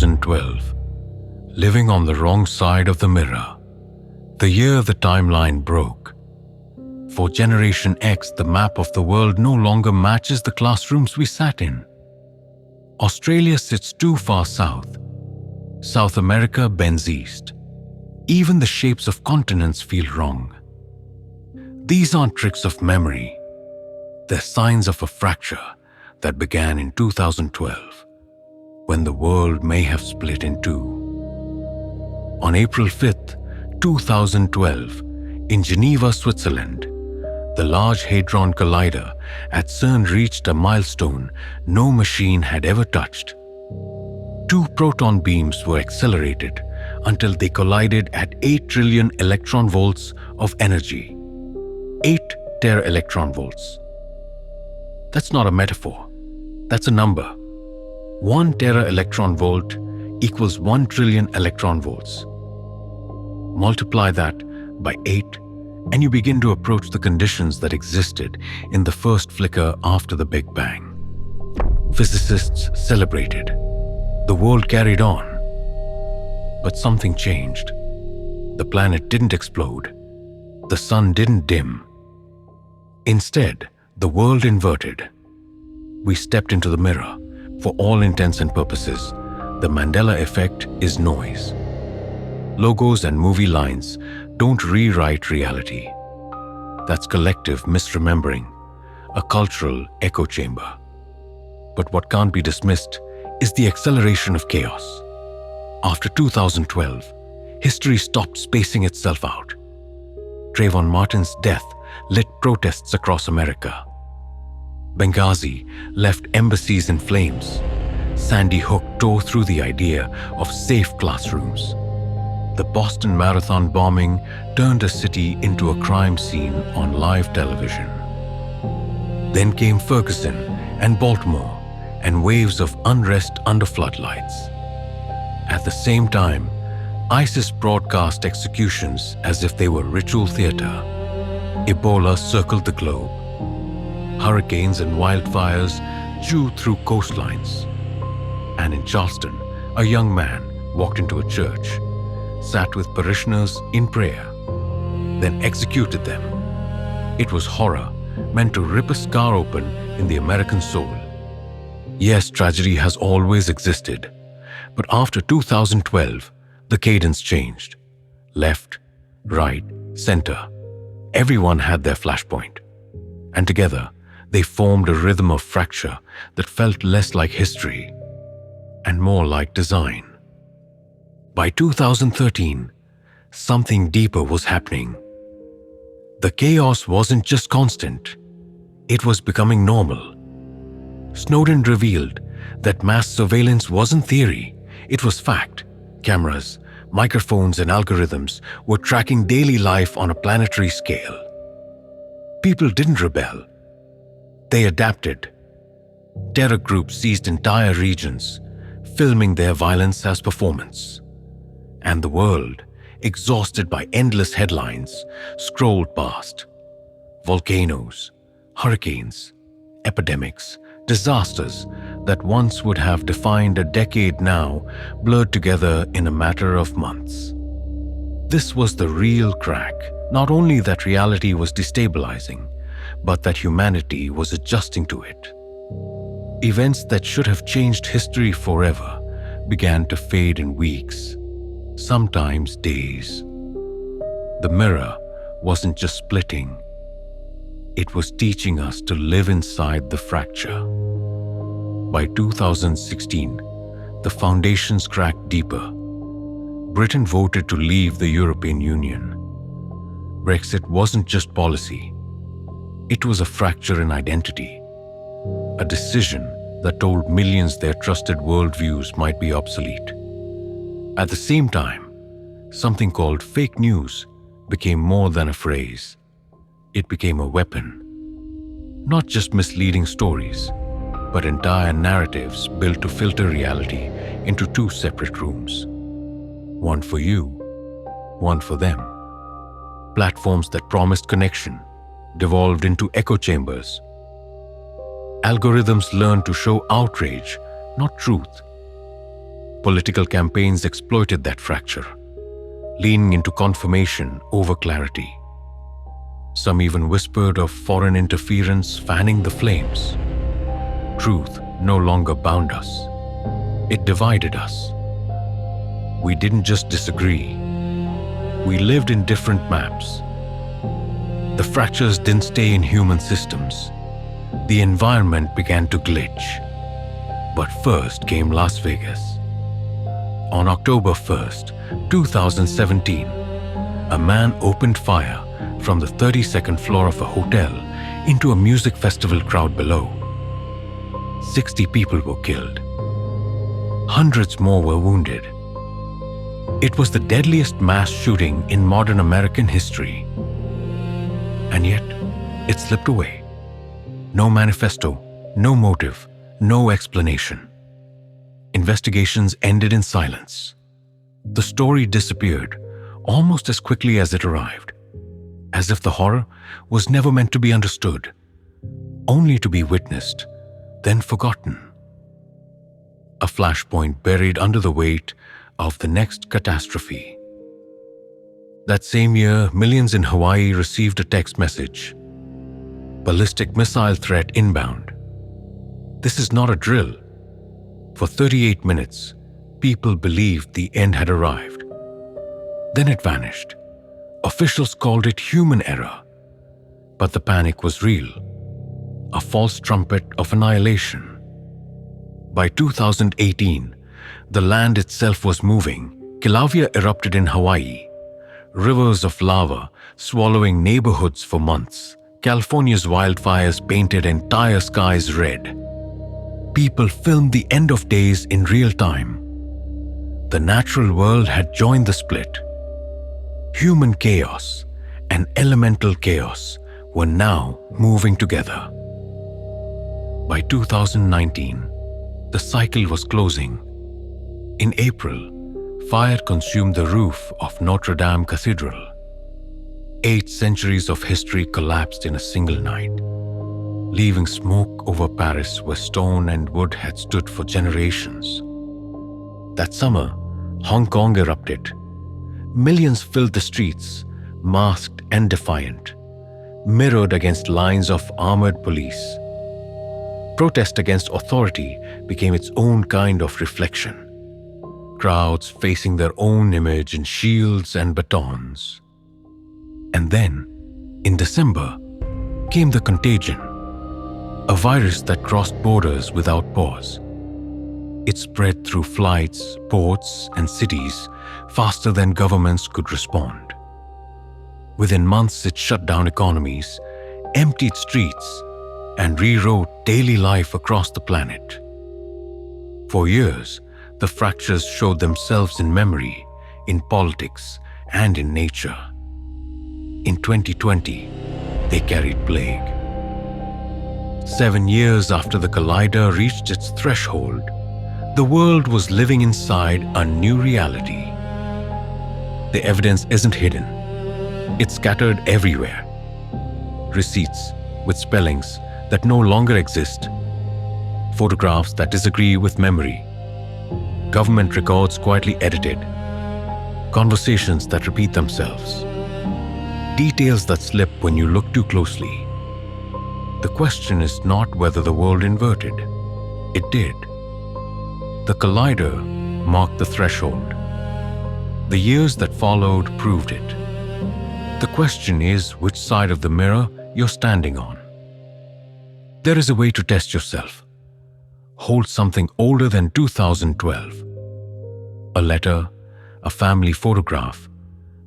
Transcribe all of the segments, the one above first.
2012, living on the wrong side of the mirror, the year the timeline broke. For Generation X, the map of the world no longer matches the classrooms we sat in. Australia sits too far south. South America bends east. Even the shapes of continents feel wrong. These aren't tricks of memory. They're signs of a fracture that began in 2012, when the world may have split in two. On April 5th, 2012, in Geneva, Switzerland, the Large Hadron Collider at CERN reached a milestone no machine had ever touched. 2 proton beams were accelerated until they collided at 8 trillion electron volts of energy. 8 tera-electron volts. That's not a metaphor. That's a number. 1 tera-electron volt equals 1 trillion electron volts. Multiply that by 8 and you begin to approach the conditions that existed in the first flicker after the Big Bang. Physicists celebrated. The world carried on. But something changed. The planet didn't explode. The sun didn't dim. Instead, the world inverted. We stepped into the mirror. For all intents and purposes, the Mandela Effect is noise. Logos and movie lines don't rewrite reality. That's collective misremembering, a cultural echo chamber. But what can't be dismissed is the acceleration of chaos. After 2012, history stopped spacing itself out. Trayvon Martin's death lit protests across America. Benghazi left embassies in flames. Sandy Hook tore through the idea of safe classrooms. The Boston Marathon bombing turned a city into a crime scene on live television. Then came Ferguson and Baltimore and waves of unrest under floodlights. At the same time, ISIS broadcast executions as if they were ritual theater. Ebola circled the globe. Hurricanes and wildfires chewed through coastlines. And in Charleston, a young man walked into a church, sat with parishioners in prayer, then executed them. It was horror meant to rip a scar open in the American soul. Yes, tragedy has always existed, but after 2012, the cadence changed. Left, right, center. Everyone had their flashpoint. And together, they formed a rhythm of fracture that felt less like history and more like design. By 2013, something deeper was happening. The chaos wasn't just constant, it was becoming normal. Snowden revealed that mass surveillance wasn't theory, it was fact. Cameras, microphones, and algorithms were tracking daily life on a planetary scale. People didn't rebel. They adapted. Terror groups seized entire regions, filming their violence as performance. And the world, exhausted by endless headlines, scrolled past. Volcanoes, hurricanes, epidemics, disasters that once would have defined a decade now blurred together in a matter of months. This was the real crack, not only that reality was destabilizing, but that humanity was adjusting to it. Events that should have changed history forever began to fade in weeks, sometimes days. The mirror wasn't just splitting, it was teaching us to live inside the fracture. By 2016, the foundations cracked deeper. Britain voted to leave the European Union. Brexit wasn't just policy, it was a fracture in identity, a decision that told millions their trusted worldviews might be obsolete. At the same time, something called fake news became more than a phrase. It became a weapon. Not just misleading stories, but entire narratives built to filter reality into 2 separate rooms. One for you, one for them. Platforms that promised connection devolved into echo chambers. Algorithms learned to show outrage, not truth. Political campaigns exploited that fracture, leaning into confirmation over clarity. Some even whispered of foreign interference fanning the flames. Truth no longer bound us. It divided us. We didn't just disagree. We lived in different maps. The fractures didn't stay in human systems. The environment began to glitch. But first came Las Vegas. On October 1st, 2017, a man opened fire from the 32nd floor of a hotel into a music festival crowd below. 60 people were killed. Hundreds more were wounded. It was the deadliest mass shooting in modern American history. And yet, it slipped away. No manifesto, no motive, no explanation. Investigations ended in silence. The story disappeared almost as quickly as it arrived, as if the horror was never meant to be understood, only to be witnessed, then forgotten. A flashpoint buried under the weight of the next catastrophe. That same year, millions in Hawaii received a text message. Ballistic missile threat inbound. This is not a drill. For 38 minutes, people believed the end had arrived. Then it vanished. Officials called it human error. But the panic was real. A false trumpet of annihilation. By 2018, the land itself was moving. Kilauea erupted in Hawaii. Rivers of lava swallowing neighborhoods for months. California's wildfires painted entire skies red. People filmed the end of days in real time. The natural world had joined the split. Human chaos and elemental chaos were now moving together. By 2019, the cycle was closing. In April, fire consumed the roof of Notre Dame Cathedral. 8 centuries of history collapsed in a single night, leaving smoke over Paris where stone and wood had stood for generations. That summer, Hong Kong erupted. Millions filled the streets, masked and defiant, mirrored against lines of armored police. Protest against authority became its own kind of reflection. Crowds facing their own image in shields and batons. And then, in December, came the contagion, a virus that crossed borders without pause. It spread through flights, ports, and cities faster than governments could respond. Within months, it shut down economies, emptied streets, and rewrote daily life across the planet. For years, the fractures showed themselves in memory, in politics, and in nature. In 2020, they carried plague. 7 years after the collider reached its threshold, the world was living inside a new reality. The evidence isn't hidden. It's scattered everywhere. Receipts with spellings that no longer exist. Photographs that disagree with memory. Government records quietly edited. Conversations that repeat themselves. Details that slip when you look too closely. The question is not whether the world inverted. It did. The collider marked the threshold. The years that followed proved it. The question is which side of the mirror you're standing on. There is a way to test yourself. Hold something older than 2012. A letter, a family photograph,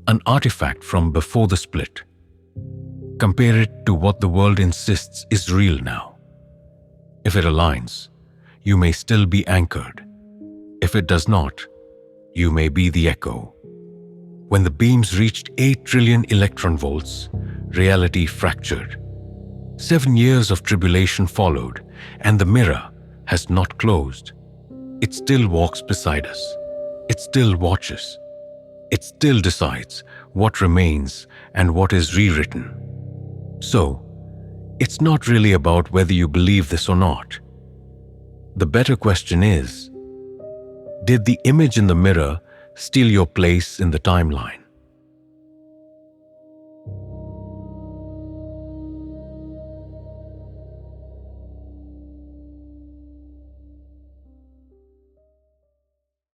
an artifact from before the split. Compare it to what the world insists is real now. If it aligns, you may still be anchored. If it does not, you may be the echo. When the beams reached 8 trillion electron volts, reality fractured. 7 years of tribulation followed, and the mirror has not closed. It still walks beside us. It still watches. It still decides what remains and what is rewritten. So, it's not really about whether you believe this or not. The better question is, Did the image in the mirror steal your place in the timeline?